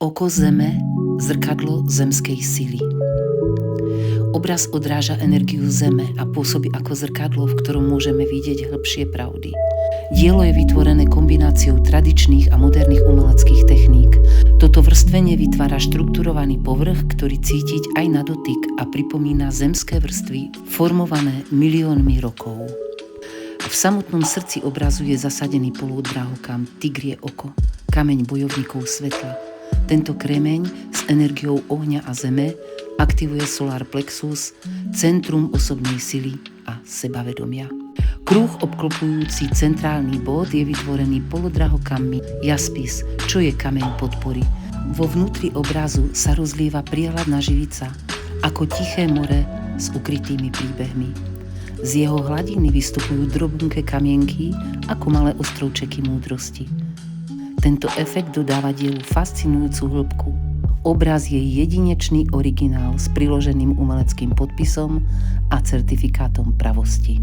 Oko Zeme, zrkadlo zemskej sily. Obraz odráža energiu Zeme a pôsobí ako zrkadlo, v ktorom môžeme vidieť hĺbšie pravdy. Dielo je vytvorené kombináciou tradičných a moderných umeleckých techník. Toto vrstvenie vytvára štrukturovaný povrch, ktorý cítiť aj na dotyk a pripomína zemské vrstvy formované miliónmi rokov. V samotnom srdci obrazu je zasadený polúdrahokam Tigrie oko, kameň bojovníkov svetla. Tento kremeň s energiou ohňa a zeme aktivuje solar plexus, centrum osobnej sily a sebavedomia. Kruh obklopujúci centrálny bod je vytvorený polodrahokammi jaspis, čo je kameň podpory. Vo vnútri obrazu sa rozlieva priehľadná živica, ako tiché more s ukrytými príbehmi. Z jeho hladiny vystupujú drobunké kamienky ako malé ostrovčeky múdrosti. Tento efekt dodáva dielu fascinujúcu hĺbku. Obraz je jedinečný originál s priloženým umeleckým podpisom a certifikátom pravosti.